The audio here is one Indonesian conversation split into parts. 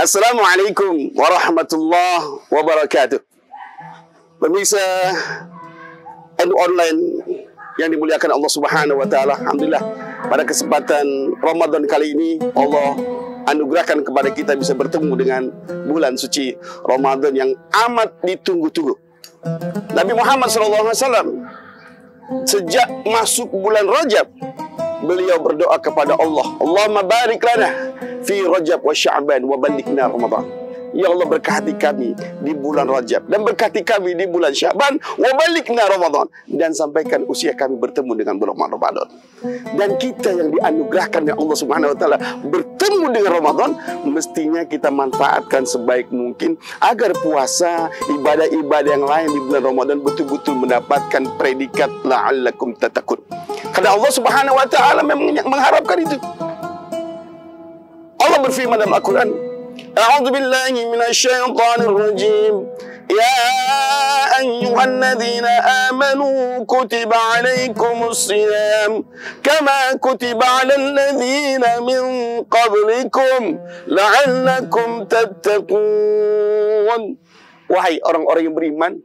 Assalamualaikum warahmatullahi wabarakatuh. Pemirsa NU Online yang dimuliakan Allah Subhanahu wa taala, alhamdulillah pada kesempatan Ramadan kali ini Allah anugerahkan kepada kita bisa bertemu dengan bulan suci Ramadan yang amat ditunggu-tunggu. Nabi Muhammad SAW sejak masuk bulan Rajab, beliau berdoa kepada Allah, Allahumma barik lana fi Rajab wa Sya'ban wa ballighna Ramadan. Ya Allah, berkati kami di bulan Rajab dan berkati kami di bulan Sya'ban wa ballighna Ramadan, dan sampaikan usia kami bertemu dengan bulan Ramadan. Dan kita yang dianugerahkan oleh Allah Subhanahu wa taala bertemu dengan Ramadan, mestinya kita manfaatkan sebaik mungkin agar puasa, ibadah-ibadah yang lain di bulan Ramadan betul-betul mendapatkan predikat la'allakum tattaqun. Karena Allah Subhanahu wa taala memang mengharapkan itu. Allah berfirman dalam Al-Quran, A'udzu billahi minasyaitonir rajim. Ya ayyuhalladzina amanu kutiba 'alaikumus shiyam kama kutiba 'alal ladzina min qablikum la'allakum tattaqun. Wahai orang-orang yang beriman,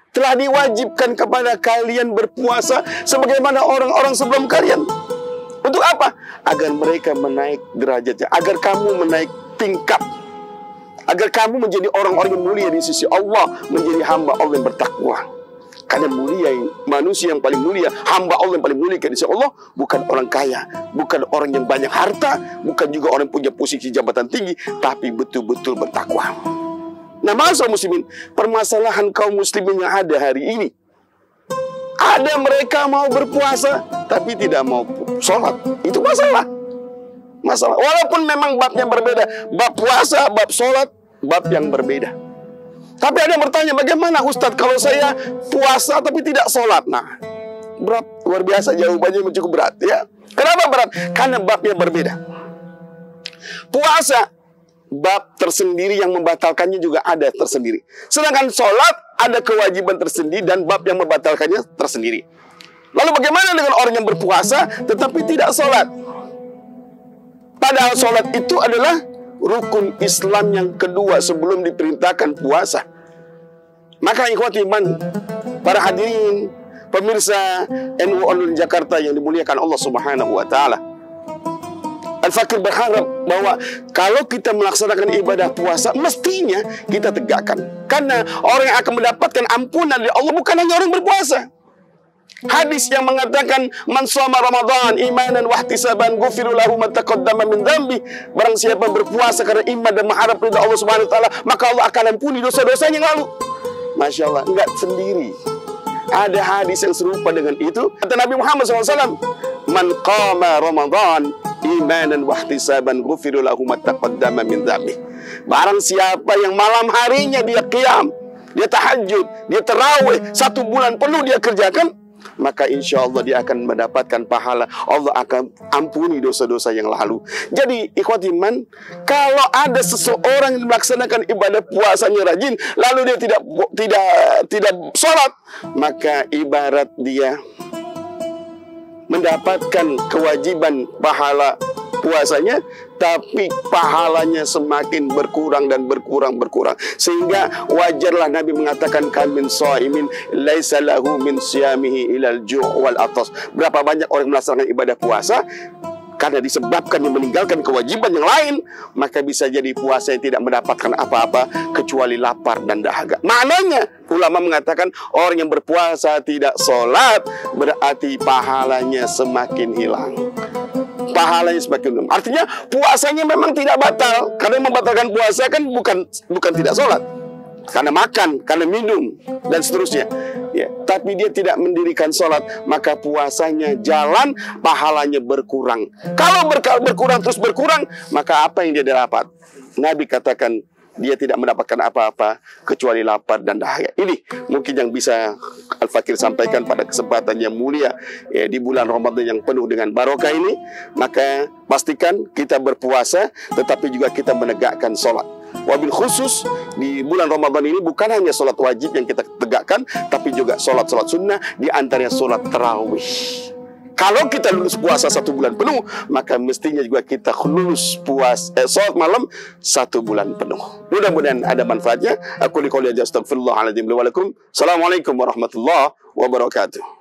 telah diwajibkan kepada kalian berpuasa sebagaimana orang-orang sebelum kalian. Untuk apa? Agar mereka menaik derajatnya, agar kamu menaik tingkat, agar kamu menjadi orang-orang yang mulia di sisi Allah, menjadi hamba Allah yang bertakwa. Karena mulia, manusia yang paling mulia, hamba Allah yang paling mulia di sisi Allah, bukan orang kaya, bukan orang yang banyak harta, bukan juga orang yang punya posisi jabatan tinggi, tapi betul-betul bertakwa. Nah, masa muslimin, permasalahan kaum muslimin yang ada hari ini, ada mereka mau berpuasa tapi tidak mau sholat. Itu masalah. Walaupun memang babnya berbeda, bab puasa, bab sholat, bab yang berbeda. Tapi ada yang bertanya, bagaimana Ustadz kalau saya puasa tapi tidak sholat? Nah, berat, luar biasa, jawabannya cukup berat ya. Kenapa berat? Karena babnya berbeda. Puasa, bab tersendiri yang membatalkannya juga ada tersendiri. Sedangkan sholat ada kewajiban tersendiri dan bab yang membatalkannya tersendiri. Lalu bagaimana dengan orang yang berpuasa tetapi tidak sholat? Padahal sholat itu adalah rukun Islam yang kedua sebelum diperintahkan puasa. Maka ikhwati iman, para hadirin, pemirsa NU Online Jakarta yang dimuliakan Allah Subhanahu wa taala, Al-Fakir berharap bahwa kalau kita melaksanakan ibadah puasa, mestinya kita tegakkan. Karena orang yang akan mendapatkan ampunan dari Allah bukan hanya orang berpuasa. Hadis yang mengatakan, man shoma Ramadan imanan wa ihtisaban ghufiru lahu ma taqaddama min dzambi. Barang siapa berpuasa karena iman dan mengharap ridha Allah Subhanahu wa taala, maka Allah akan ampuni dosa-dosanya yang lalu. Masya Allah, enggak sendiri. Ada hadis yang serupa dengan itu. Kata Nabi Muhammad SAW, man qama Ramadan imanan wa ihtisaban ghufiru lahu ma taqaddama min dzambi. Barang siapa yang malam harinya dia qiyam, dia tahajud, dia tarawih, 1 bulan penuh dia kerjakan, maka insya Allah dia akan mendapatkan pahala. Allah akan ampuni dosa-dosa yang lalu. Jadi ikhwati iman, kalau ada seseorang yang melaksanakan ibadah puasanya rajin, lalu dia tidak sholat, maka ibarat dia mendapatkan kewajiban pahala puasanya, tapi pahalanya semakin berkurang dan berkurang. Sehingga wajarlah Nabi mengatakan, kan min shaimin laisa lahu min siyamihi ilal ju' wal atas. Berapa banyak orang melaksanakan ibadah puasa karena disebabkan dia meninggalkan kewajiban yang lain, maka bisa jadi puasa yang tidak mendapatkan apa-apa kecuali lapar dan dahaga. Maknanya ulama mengatakan orang yang berpuasa tidak sholat berarti pahalanya semakin hilang. Pahalanya semakin hilang. Artinya puasanya memang tidak batal. Karena yang membatalkan puasa kan bukan tidak sholat, karena makan, karena minum dan seterusnya ya. Tapi dia tidak mendirikan sholat, maka puasanya jalan, pahalanya berkurang. Kalau berkurang terus berkurang, maka apa yang dia dapat? Nabi katakan dia tidak mendapatkan apa-apa kecuali lapar dan dahaga. Ini mungkin yang bisa Al-Fakir sampaikan pada kesempatan yang mulia ya, di bulan Ramadan yang penuh dengan barokah ini. Maka pastikan kita berpuasa, tetapi juga kita menegakkan sholat. Wabil khusus di bulan Ramadan ini bukan hanya sholat wajib yang kita tegakkan, tapi juga sholat sunnah, di antaranya sholat tarawih. Kalau kita lulus puasa 1 bulan penuh, maka mestinya juga kita lulus sholat malam 1 bulan penuh. Mudah-mudahan ada manfaatnya. Aku liqouli aja, astagfirullahaladzim li wa lakum. Assalamualaikum warahmatullahi wabarakatuh.